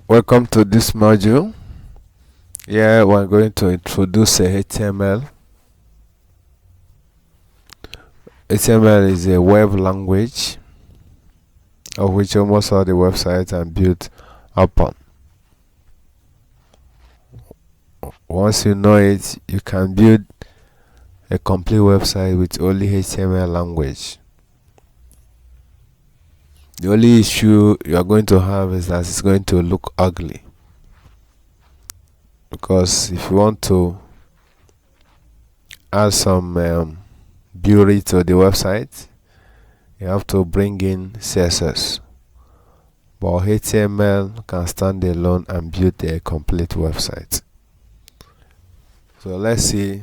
Welcome to this module. Here we're going to introduce a HTML. HTML is a web language of which almost all the websites are built upon. Once you know it, you can build a complete website with only HTML language. The only issue you are going to have is that it's going to look ugly, because if you want to add some beauty to the website, you have to bring in CSS. But HTML can stand alone and build a complete website. So let's see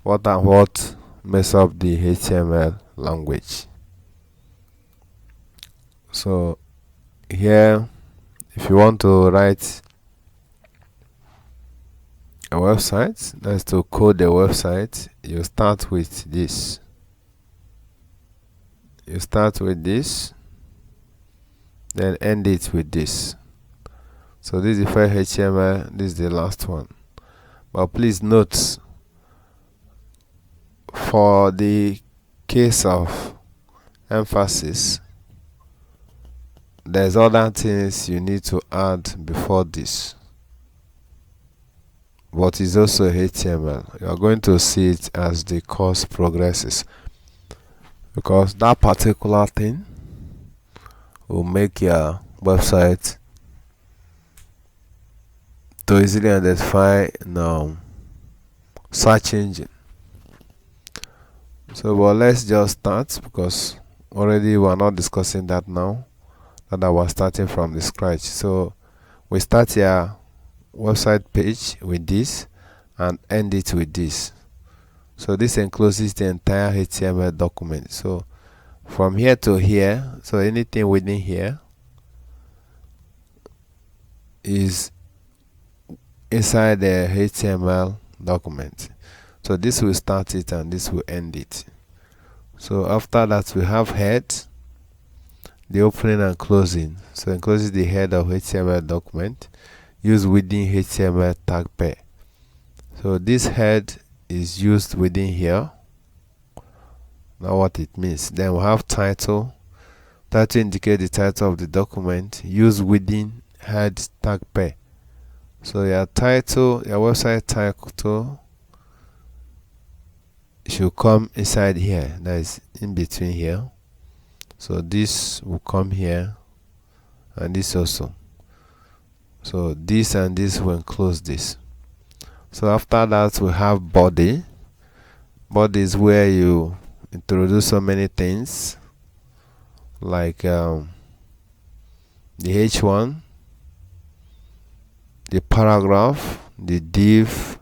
what makes up the HTML language. So here, if you want to write a website, that's to code the website, you start with this. You start with this, then end it with this. So this is the first HTML, this is the last one. But please note, for the case of emphasis, there's other things you need to add before this, but it's also HTML. You are going to see it as the course progresses, because that particular thing will make your website to easily identify search engine. So but let's just start, because already we're not discussing that now, that I was starting from the scratch. So we start your website page with this and end it with this. So this encloses the entire HTML document. So from here to here, so anything within here is inside the HTML document. So this will start it and this will end it. So after that, we have head, the opening and closing. So encloses the head of HTML document used within HTML tag pair. So this head is used within here. Now what it means, then we have title. Title indicate the title of the document used within head tag pair. So your title, your website title should come inside here, that is in between here. So this will come here, and this also. So this and this will enclose this. So after that, we have body. Body is where you introduce so many things, like the H1, the paragraph, the div,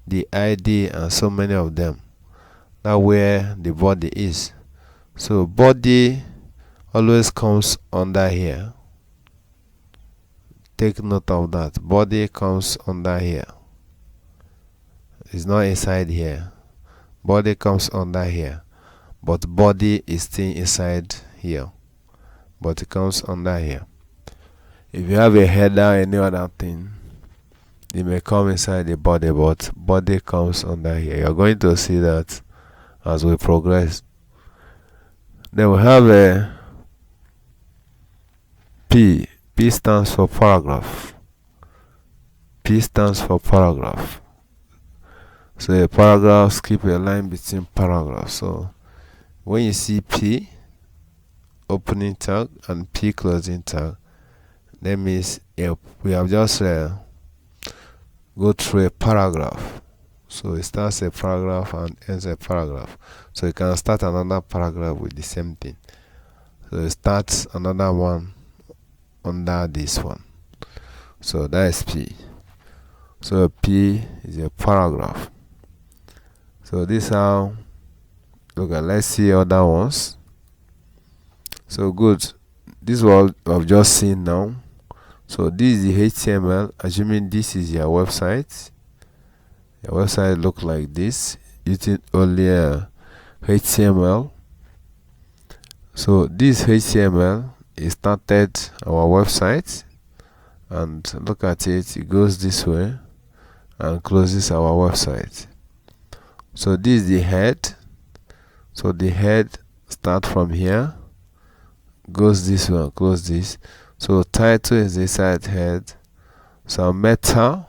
the ID, and so many of them. That's where the body is. So body always comes under here. Take note of that. Body comes under here. It's not inside here. Body comes under here, but body is still inside here, but it comes under here. If you have a header, any other thing, it may come inside the body, but body comes under here. You're going to see that as we progress. Then we have a P. P stands for paragraph. P stands for paragraph. So a paragraph, skip a line between paragraphs. So when you see P opening tag and P closing tag, that means we have just go through a paragraph. So it starts a paragraph and ends a paragraph. So you can start another paragraph with the same thing. So it starts another one under this one. So that is P. So P is a paragraph. So this how, okay, let's see other ones. So good, this is what I've just seen now. So this is the HTML, assuming this is your website. Your website look like this, using only HTML. So this HTML is started our website, and look at it. It goes this way and closes our website. So this is the head. So the head start from here, goes this way and close this. So title is the side head, some meta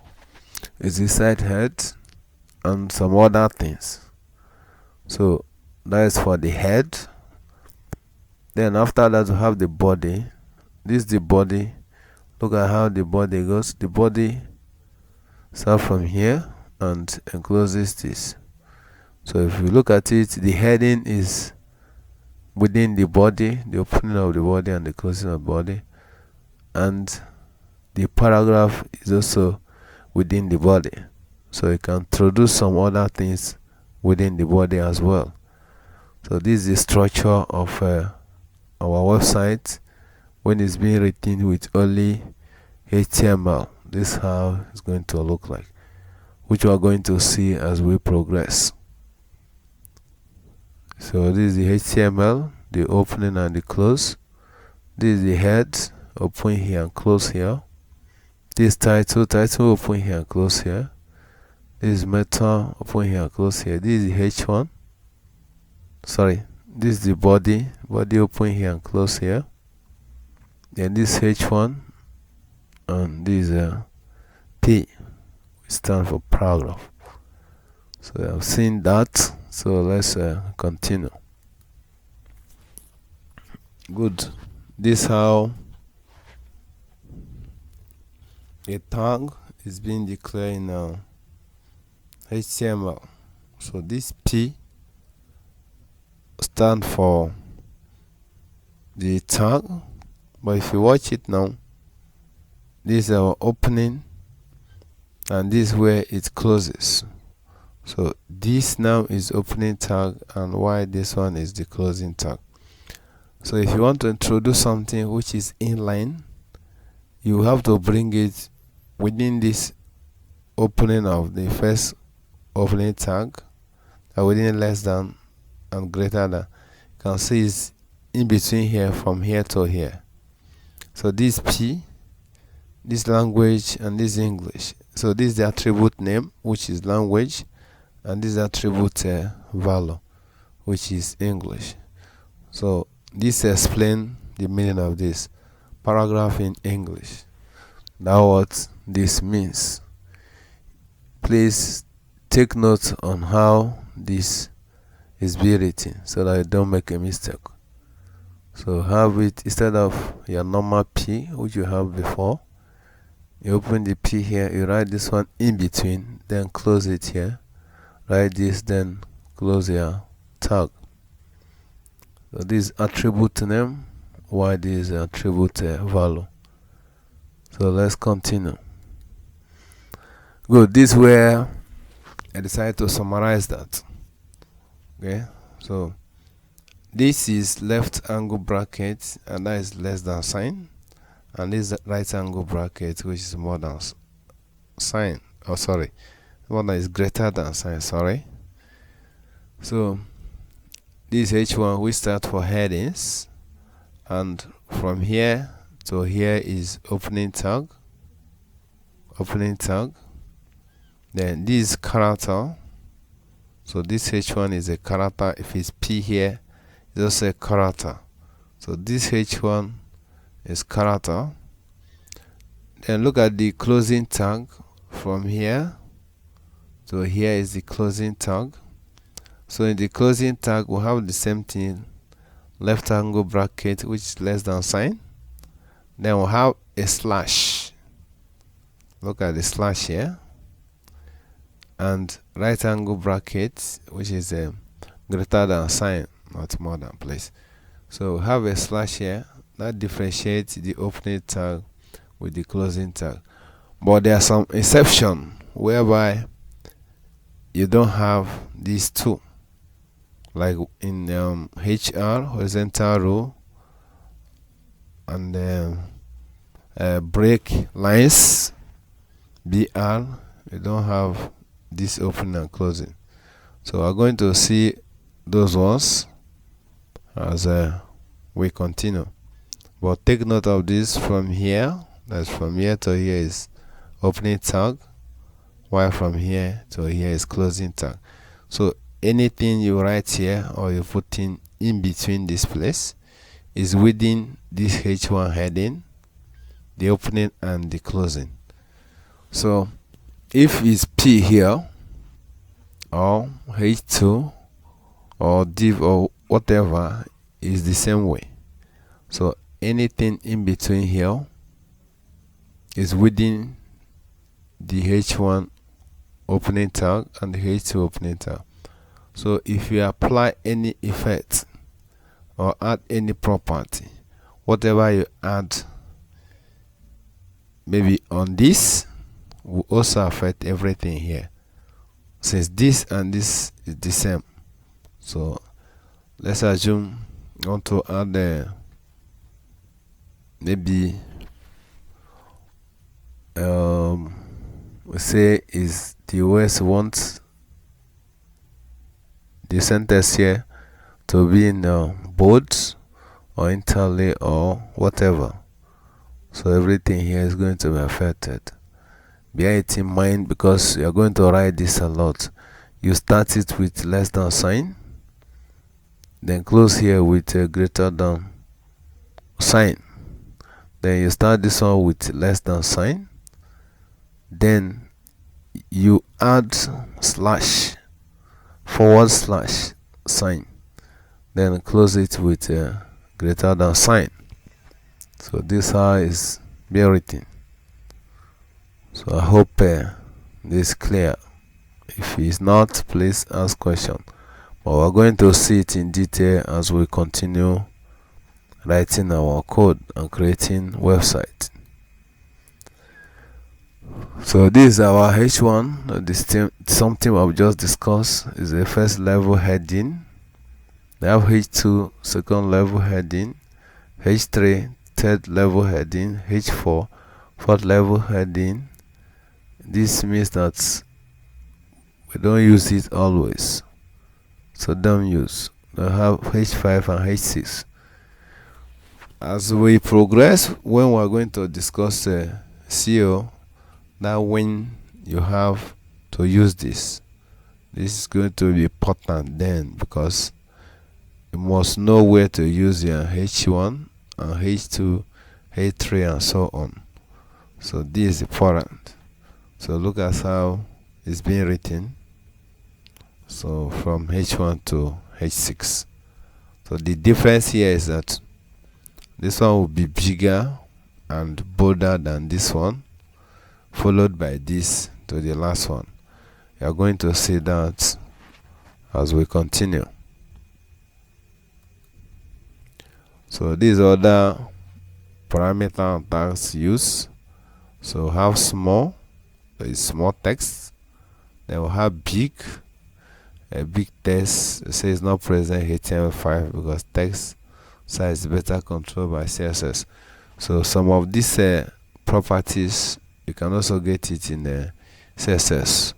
is the side head, and some other things. So that is for the head. Then after that we have the body. This is the body. Look at how the body goes. The body starts from here and encloses this. So if you look at it, the heading is within the body, the opening of the body and the closing of the body, and the paragraph is also within the body. So you can introduce some other things within the body as well. So this is the structure of our website when it's being written with only HTML. This is how it's going to look like, which we are going to see as we progress. So this is the HTML, the opening and the close. This is the head, open here and close here. This title open here and close here. This is meta, open here and close here. This is the H1. Sorry, this is the body open here and close here. Then this H1 and this P, which stands for paragraph. So I've seen that. So let's continue. Good. This is how a tag is being declared in HTML. So this P stands for the tag, but if you watch it now, this is our opening and this is where it closes. So this now is opening tag, and why this one is the closing tag. So if you want to introduce something which is inline, you have to bring it within this opening of the first opening tag, within less than and greater than. You can see it's in between here, from here to here. So this P, this language, and this English. So this is the attribute name, which is language, and this attribute value, which is English. So this explains the meaning of this paragraph in English. Now what this means. Please take note on how this is being written so that you don't make a mistake. So have it, instead of your normal P which you have before, you open the P here, you write this one in between, then close it here. Write this, then close your tag. So this attribute name, why this attribute value. So let's continue. Good. This is where I decided to summarize that. Okay, so this is left angle bracket, and that is less than sign, and this is right angle bracket, which is more than sign. Oh, sorry. One that is greater than sign, sorry. So this H1 we start for headings, and from here to here is opening tag. Then this is character. So this H1 is a character. If it's P here, it's also a character. So this H1 is character. Then look at the closing tag. From here to here is the closing tag. So in the closing tag we have the same thing, left angle bracket, which is less than sign. Then we'll have a slash. Look at the slash here. And right angle bracket, which is greater than sign, not more than, please. So we have a slash here that differentiates the opening tag with the closing tag. But there are some exceptions whereby you don't have these two, like in HR, horizontal row, and break lines, BR, you don't have this opening and closing. So we're going to see those ones as we continue. But take note of this. From here That's from here to here is opening tag, while from here to here is closing tag. So anything you write here or you put in between this place is within this h1 heading, the opening and the closing. So if it's p here or h2 or div or whatever, is the same way. So anything in between here is within the h1 opening tag and the h2 opening tag. So if you apply any effect or add any property, whatever you add maybe on this will also affect everything here, since this and this is the same. So let's assume you want to add maybe we say is the US wants the sentence here to be in bold or italic or whatever. So everything here is going to be affected. Bear it in mind, because you're going to write this a lot. You start it with less than sign, then close here with a greater than sign. Then you start this one with less than sign. Then you add slash, forward slash sign. Then close it with a greater than sign. So this how is being written. So I hope this is clear. If it's not, please ask question. But we're going to see it in detail as we continue writing our code and creating website. So this is our h1. This something I've just discussed is the first level heading. We have h2 second level heading, h3 third level heading, h4 fourth level heading. This means that we don't use it always, so don't use. We have h5 and h6. As we progress, when we're going to discuss SEO, that when you have to use this is going to be important then, because you must know where to use your h1 and h2, h3 and so on. So this is important. So look at how it's being written. So from h1 to h6. So the difference here is that this one will be bigger and bolder than this one, followed by this to the last one. You are going to see that as we continue. So these other parameter and tags used. So have small, there is small text. Then we'll have big, a big text. It says not present HTML5 because text size is better controlled by CSS. So some of these properties you can also get it in CSS.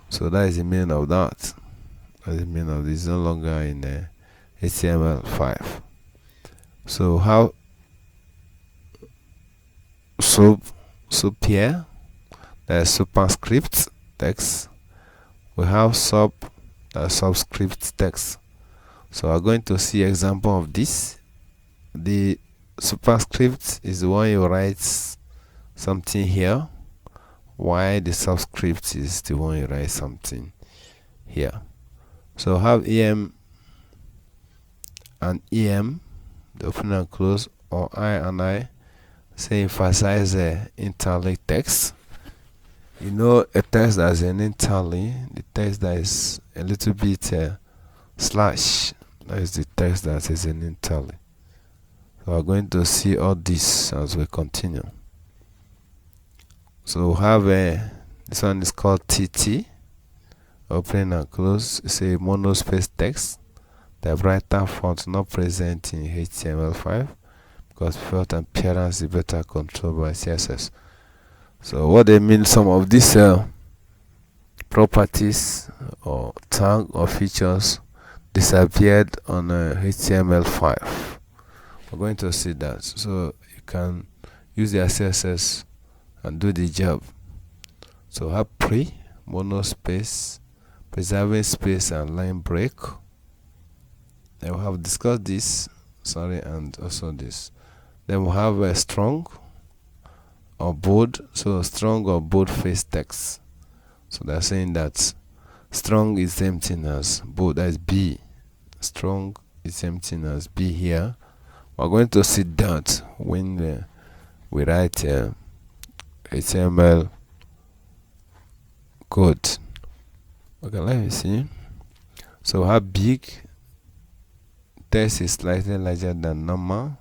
So that is the meaning of that. That is the meaning of this. No longer in HTML5. So how here there's superscript text. We have subscript text. So we're going to see example of this. The superscript is the one you write something here, while the subscript is the one you write something here. So have em and em, the open and close, or I and I, say emphasize italic text. You know, a text that is an italic, the text that is a little bit slash, that is the text that is an italic. So we're going to see all this as we continue. So we have this one is called TT, open and close. It's a monospace text. Typewriter font not present in HTML5 because font appearance is better controlled by CSS. So what they mean, some of these properties or tag or features disappeared on HTML5. We're going to see that. So use their CSS and do the job. So have monospace, preserving space and line break. Then we have discussed this, and also this. Then we have a strong or bold. So strong or bold face text. So they're saying that strong is same thing as bold, that is B. Strong is same thing as B here. We're going to see that when we write HTML code. Okay, let me see. So how big text is slightly larger than normal.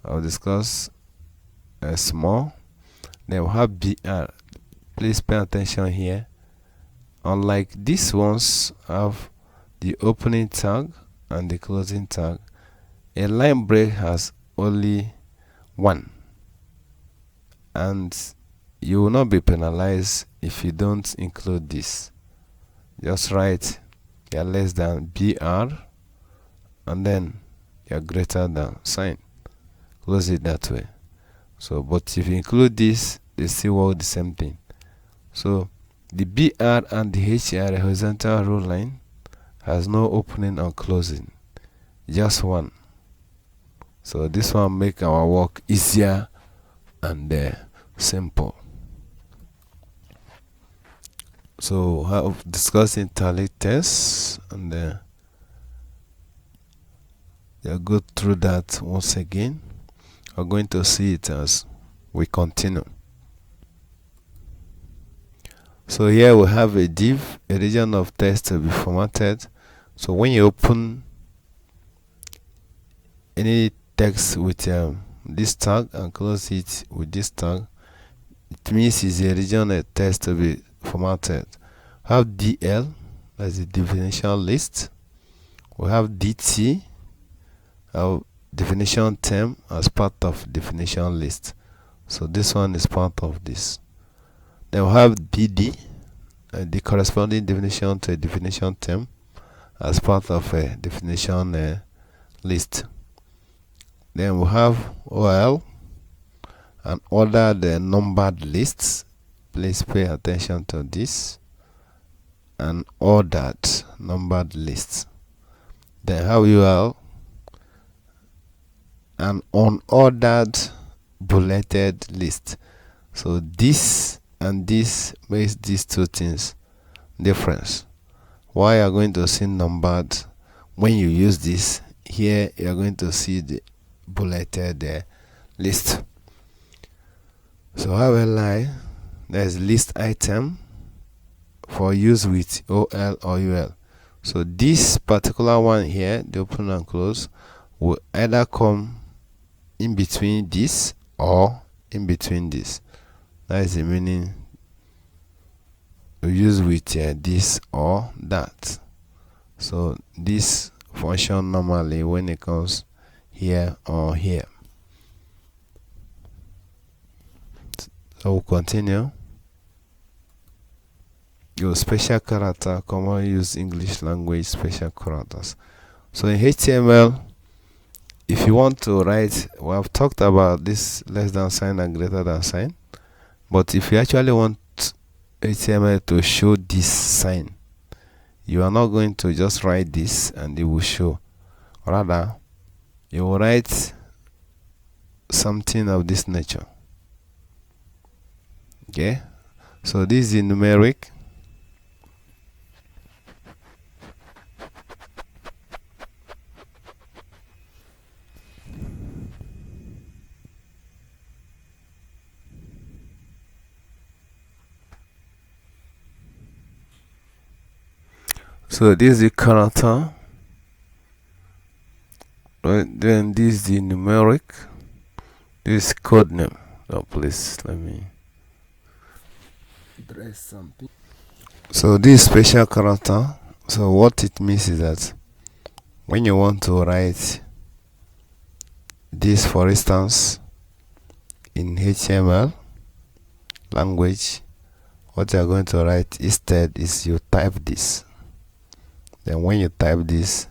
I'll discuss small. Then we have BR. Please pay attention here. Unlike these ones have the opening tag and the closing tag, a line break has only one, and you will not be penalized if you don't include this. Just write you're less than BR and then you're greater than sign. Close it that way. So but if you include this, they still work the same thing. So the BR and the HR horizontal row line has no opening or closing, just one. So this one make our work easier and simple. So have discussed italic text, and you'll go through that once again. We're going to see it as we continue. So here we have a div, a region of text to be formatted. So when you open any text with this tag and close it with this tag, it means it's a region of text to be formatted. We have DL, that's the definition list. We have DT, our definition term, as part of definition list. So this one is part of this. Then we have DD, the corresponding definition to a definition term, as part of a definition list. Then we have OL and other the numbered lists. Please pay attention to this. And ordered numbered lists. Then have UL an unordered bulleted list. So this and this makes these two things difference. Why are going to see numbered? When you use this here, you are going to see the bulleted list. So have a line, there's list item for use with OL or UL. So this particular one here, the open and close, will either come in between this or in between this. That is the meaning we use with this or that. So this function normally when it comes here or here. So we'll continue. Your special character, common use English language special characters. So in HTML, if you want to write, we have talked about this less than sign and greater than sign. But if you actually want HTML to show this sign, you are not going to just write this and it will show. Rather, you will write something of this nature. Okay, so this is the numeric. So this is the character, right? Then this is the numeric. This is code name. Oh, please let me address something. So this special character. So what it means is that when you want to write this, for instance, in HTML language, what you are going to write instead is you type this. Then when you type this,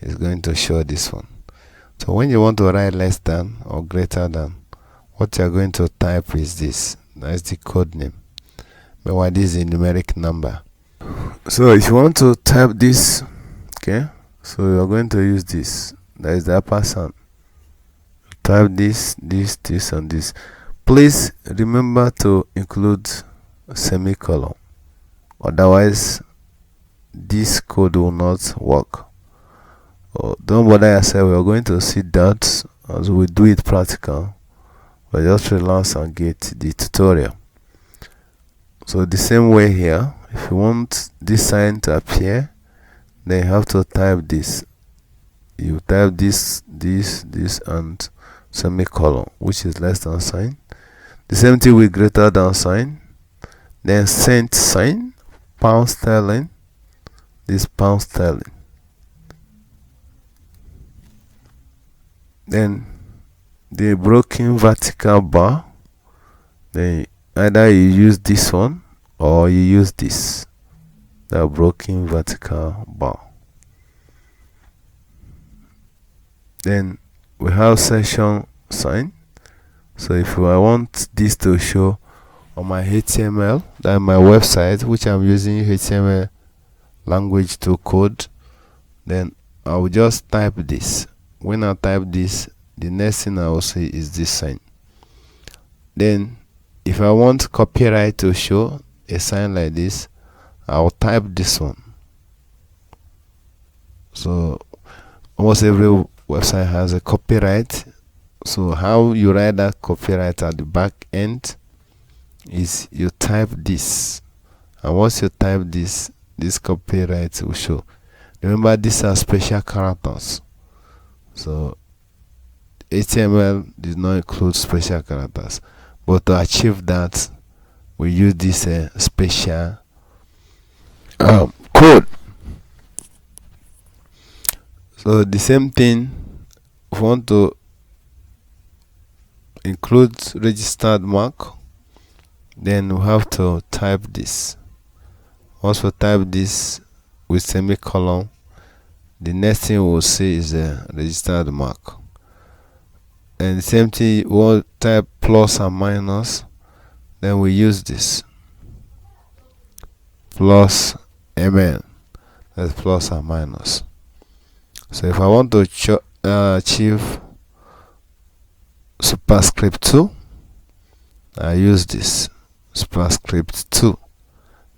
it's going to show this one. So when you want to write less than or greater than, what you are going to type is this. That's the code name. Meanwhile, this is a numeric number. So if you want to type this, okay, so you are going to use this. That is the upper sound. Type this, and this. Please remember to include a semicolon. Otherwise, this code will not work. Don't bother yourself. We are going to see that as we do it practical. But just relax and get the tutorial. So the same way here, if you want this sign to appear, then you have to type this. You type this, and semicolon, which is less than sign. The same thing with greater than sign. Then cent sign, pound sterling. This pound sterling. Then the broken vertical bar. Then either you use this one or you use this, the broken vertical bar. Then we have section sign. So if I want this to show on my HTML, that my website, which I'm using HTML language to code, then I will just type this. When I type this, the next thing I will see is this sign. Then if I want copyright to show a sign like this, I'll type this one. So almost every website has a copyright. So how you write that copyright at the back end is you type this, and once you type this copyright will show. Remember, these are special characters. So HTML does not include special characters, but to achieve that, we use this special code. So the same thing, if you want to include registered mark, then we have to type this. Once we type this with semicolon, the next thing we'll see is a registered mark. And the same thing, we'll type plus and minus, then we use this plus mn, that's plus and minus. So if I want to achieve superscript 2, I use this superscript 2,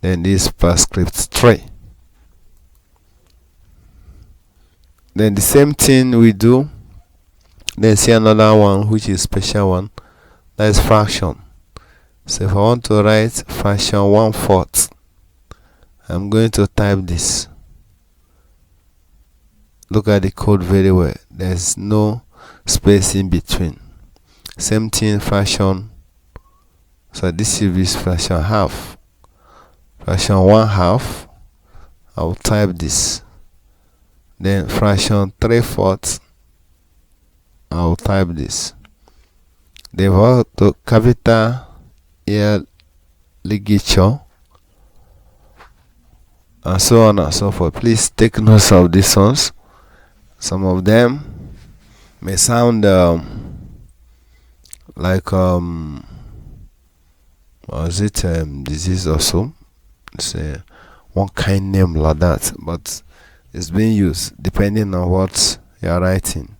then this superscript 3. Then the same thing we do, then see another one which is special one, that is fraction. So if I want to write fraction 1/4, I'm going to type this. Look at the code very well. There's no space in between. Same thing, fraction. So this is fraction half. Fraction 1/2, I'll type this. Then fraction 3/4, I'll type this. Then for the capital L ligature, and so on and so forth. Please take notes of these ones. Some of them may sound like disease or so. It's one kind name like that, but it's being used depending on what you are writing,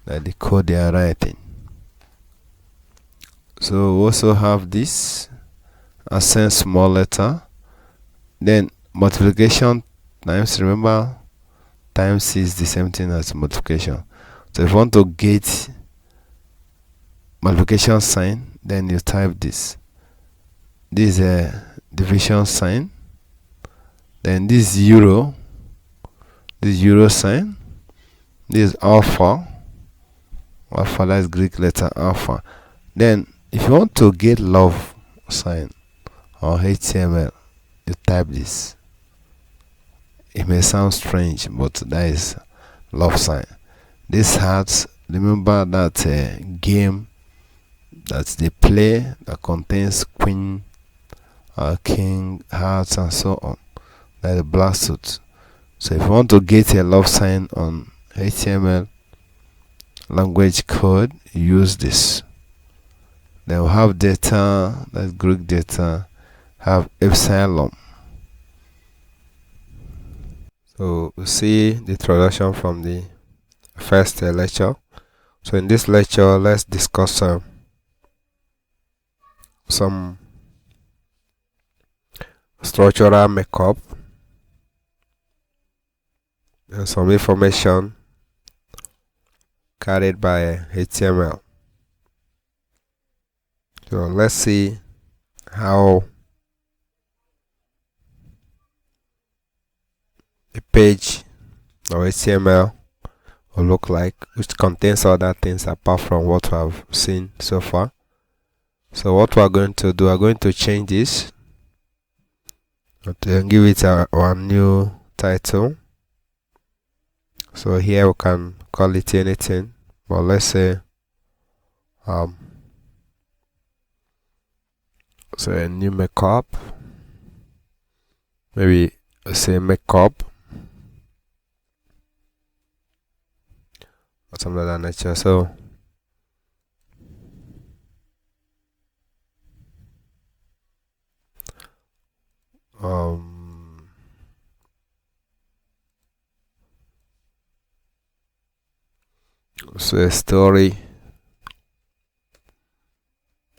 like the code you are writing. So we also have this accent small letter, then multiplication times. Remember, times is the same thing as multiplication. So if you want to get multiplication sign, then you type this. This is a division sign. Then this euro, this euro sign. This is alpha. Alpha, that's Greek letter alpha. Then if you want to get love sign or HTML, you type this. It may sound strange, but that is love sign. This hearts, remember that game that they play that contains queen, king, hearts, and so on. That is black suit. So if you want to get a love sign on HTML language code, use this. Then we have data, that's Greek data, have epsilon. So we see the introduction from the first lecture. So in this lecture, let's discuss some structural makeup and some information carried by HTML. So let's see how a page or HTML will look like, which contains other things apart from what we have seen so far. So what we are going to do, we are going to change this and give it our new title. So here we can call it anything, but let's say so a new makeup, maybe say makeup or something of that nature. So so a story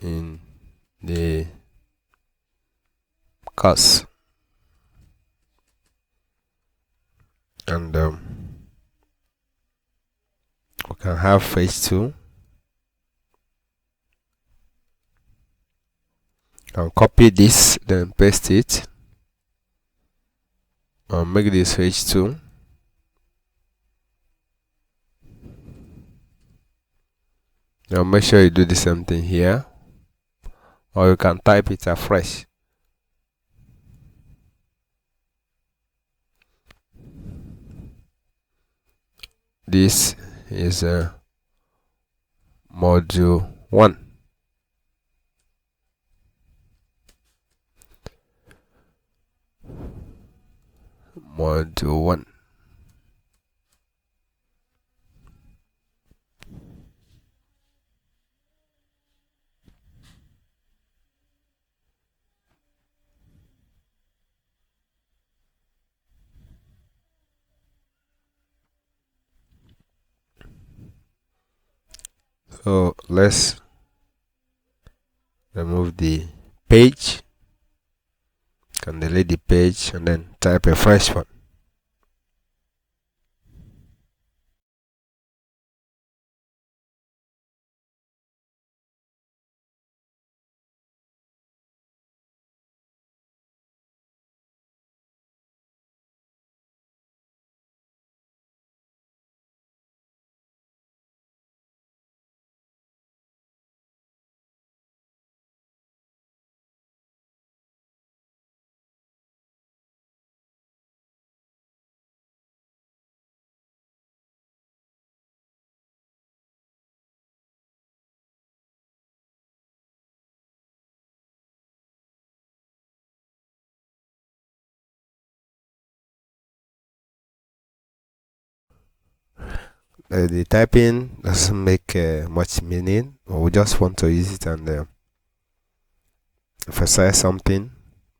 in the course, and we can have page 2 and copy this, then paste it and make this page 2. Now make sure you do the same thing here, or you can type it afresh. This is module 1. Module 1. So let's remove the page, can delete the page and then type a fresh one. The typing doesn't make much meaning, or we just want to use it and emphasize something,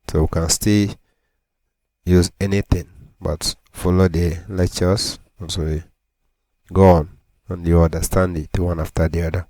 so we can still use anything but follow the lectures as we go on and you understand it one after the other.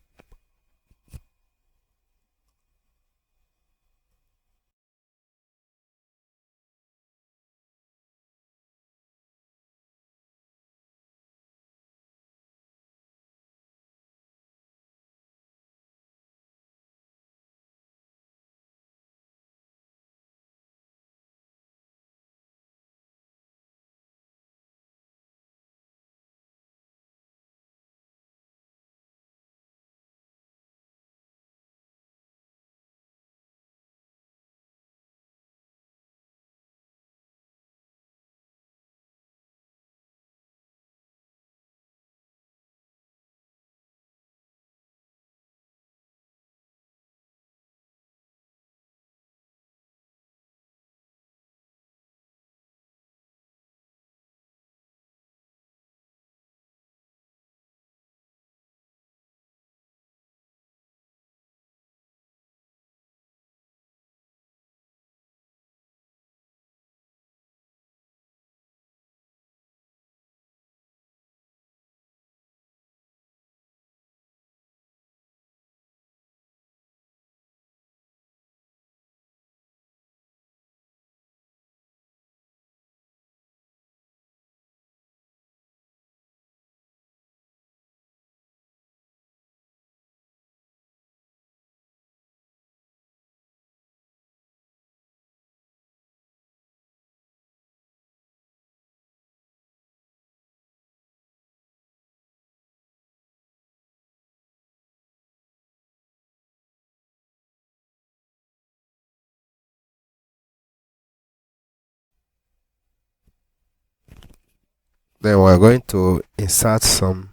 Then we're going to insert some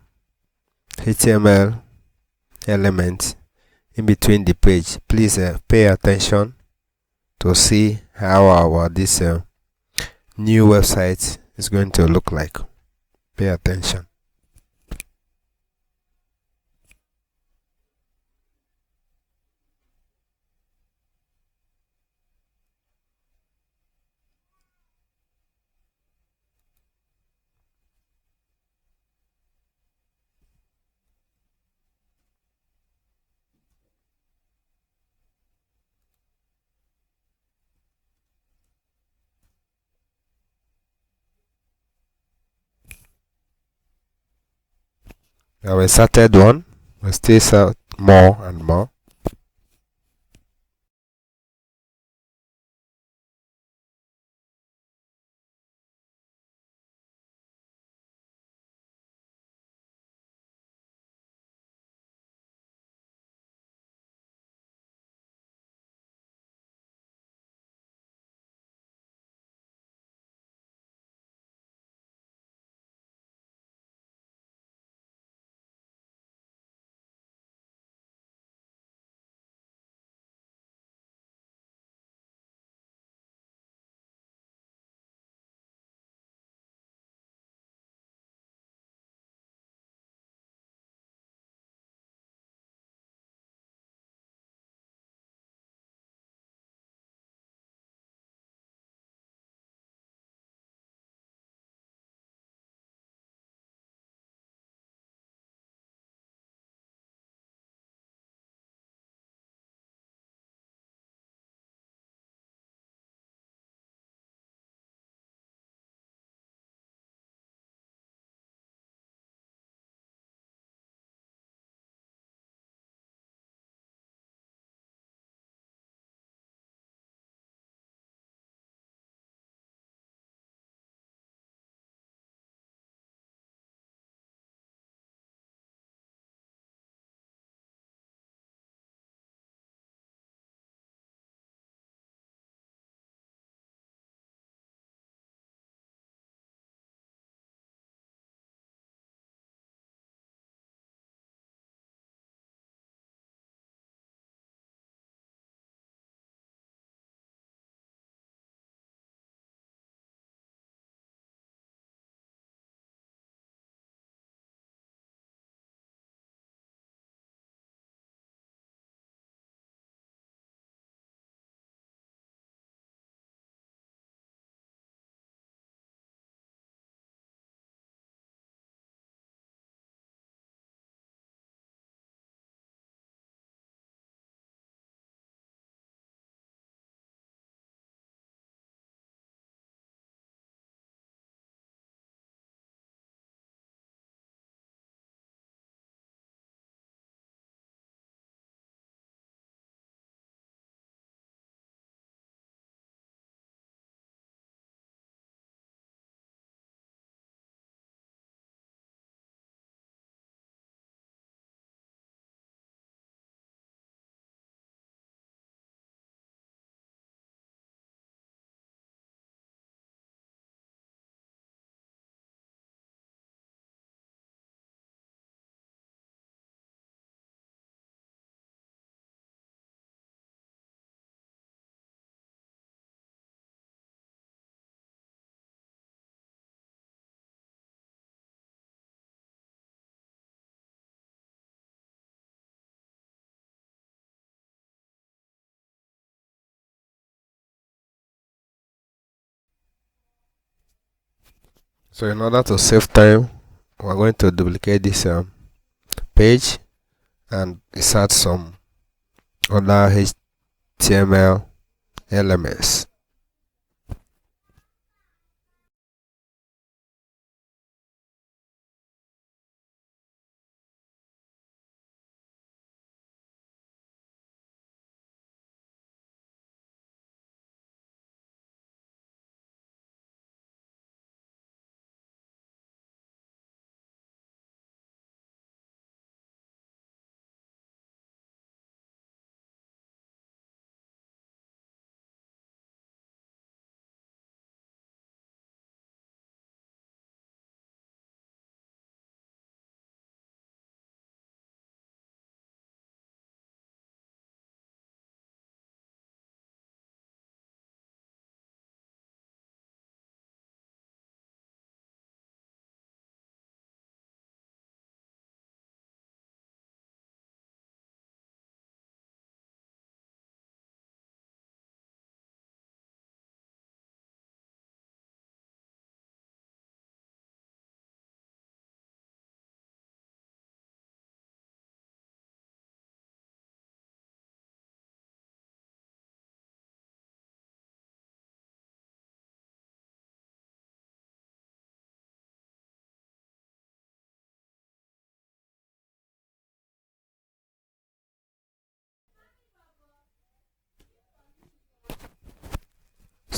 HTML elements in between the page. Please pay attention to see how our this new website is going to look like. Pay attention. We have inserted one. We still insert more and more. So in order to save time, we're going to duplicate this page and insert some other HTML elements.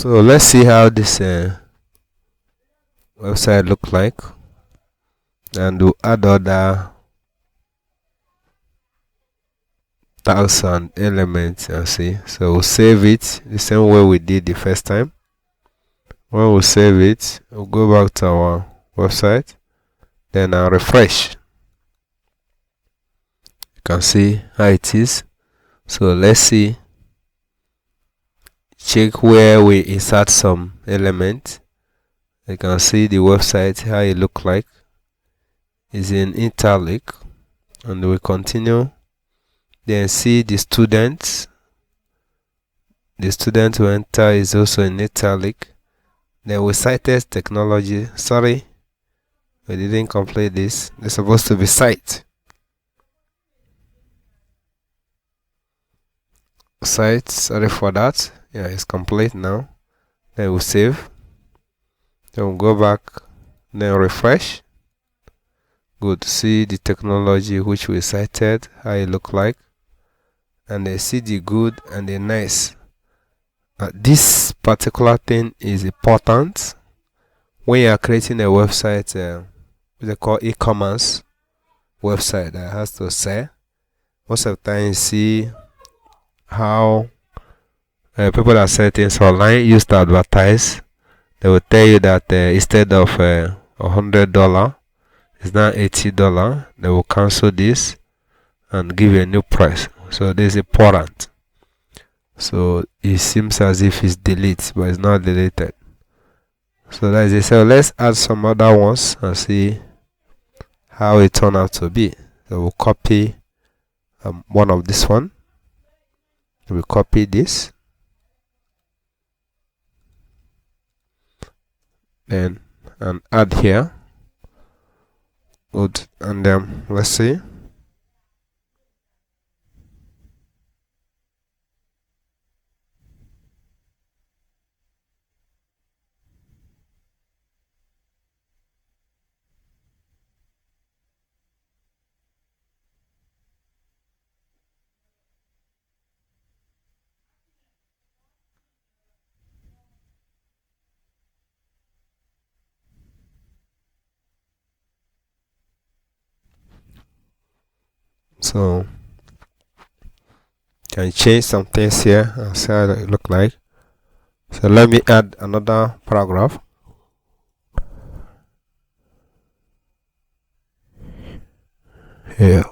So let's see how this website look like, and we'll add other tags and elements and see. So we'll save it the same way we did the first time. When we save it, we'll go back to our website, then I'll refresh. You can see how it is. So let's see, check where we insert some element. You can see the website, how it look like is in italic, and we continue. Then see the students. The student who enter is also in italic. Then we cited technology. Sorry, we didn't complete this. It's supposed to be site. Sorry for that. Yeah, it's complete now. Then we'll save. Then we'll go back. Then refresh. Good. See the technology which we cited, how it look like, and then see the good and the nice. This particular thing is important when you are creating a website, what they call e-commerce website that has to sell. Most of the time you see how people that sell things online use to advertise. They will tell you that instead of $100, it's now $80. They will cancel this and give you a new price. So this is important. So it seems as if it's deleted, but it's not deleted. So that's it. So let's add some other ones and see how it turned out to be. So we'll copy one of this one. We'll copy this. Then and add here. Good. And then let's see. So can change some things here and see how it look like. So let me add another paragraph here.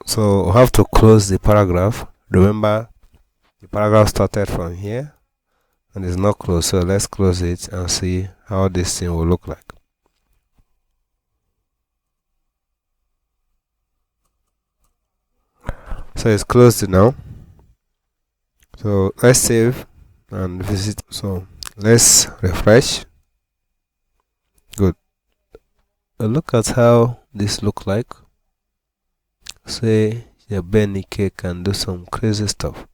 So we have to close the paragraph. Remember, the paragraph started from here. and it's not closed. So let's close it and see how this thing will look like. So it's closed now. So let's save and visit. So let's refresh. Good. Look at how this look like. Say your Benny K can do some crazy stuff.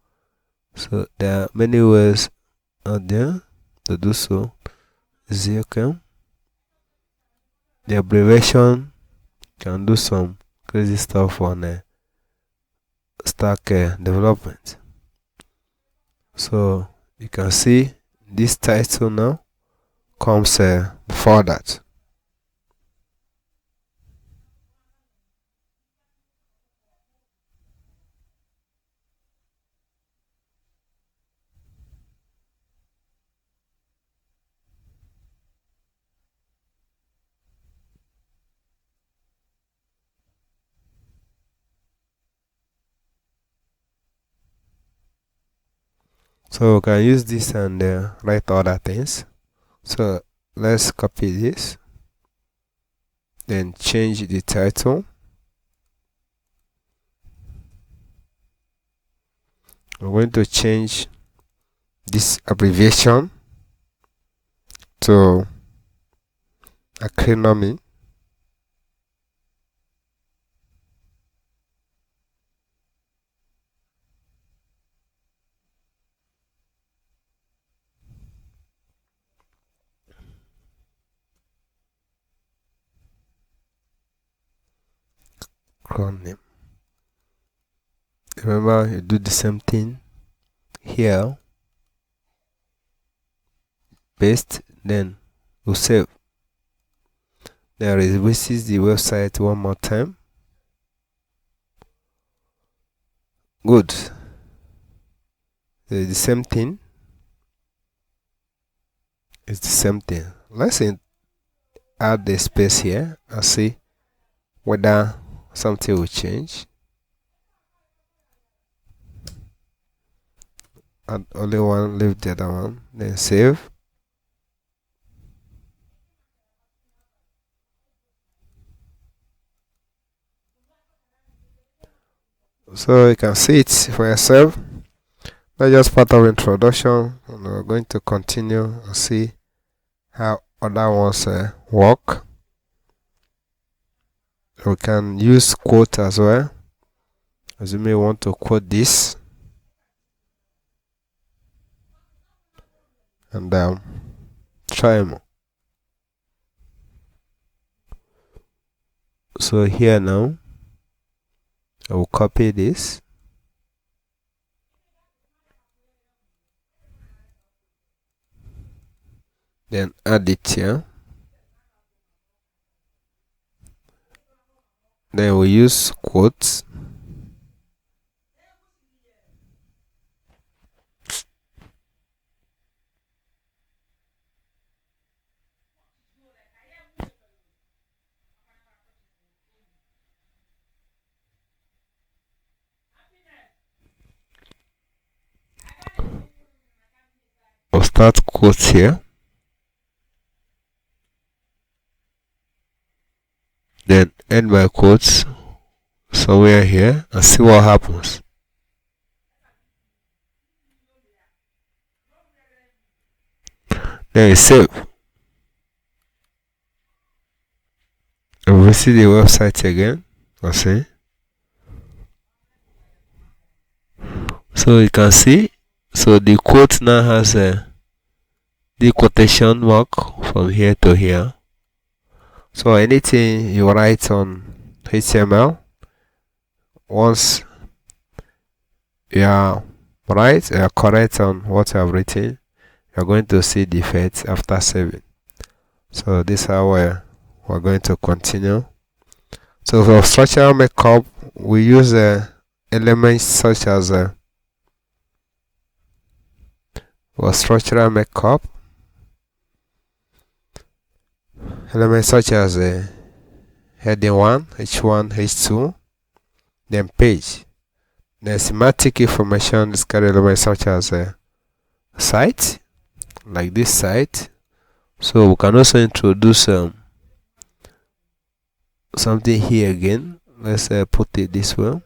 So there are many ways out there to do so. ZOCam. The abbreviation can do some crazy stuff on Stack development. So you can see this title now comes before that. So we can use this and write other things. So let's copy this, then change the title. I'm going to change this abbreviation to acronym. Acronym. Remember, you do the same thing here. Paste, then we'll save. Then visit the website one more time. Good. It's the same thing. It's the same thing. Let's add the space here and see whether something will change. Add only one, leave the other one, then save. So you can see it for yourself. That's just part of introduction, and we're going to continue and see how other ones work. We can use quote as well, as you may want to quote this, and try more. So here now, I will copy this, then add it here. Then we use quotes. I'll start quotes here. Then end my quotes somewhere here and see what happens. Then you save. And visit the website again. Okay. So you can see, so the quote now has the quotation mark from here to here. So anything you write on HTML, once you are right, you are correct on what you have written, you are going to see the effects after saving. So this is how we're going to continue. So for structural makeup, we use elements such as for structural makeup, elements such as heading 1, H1, H2, then page. Then semantic information, discard elements such as site, like this site. So we can also introduce something here again. Let's put it this way.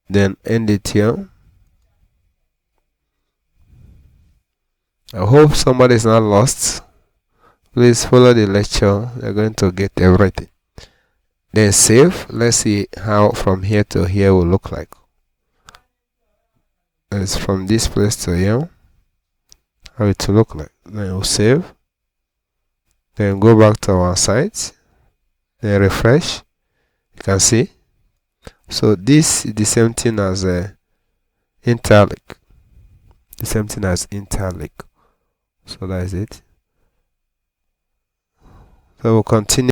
Then end it here. I hope somebody is not lost. Please follow the lecture. You're going to get everything. Then save. Let's see how from here to here will look like. It's from this place to here. How it will look like. Then we'll save. Then go back to our site. Then refresh. You can see. So this is the same thing as Interlink. The same thing as Interlink. So that is it. So we'll continue.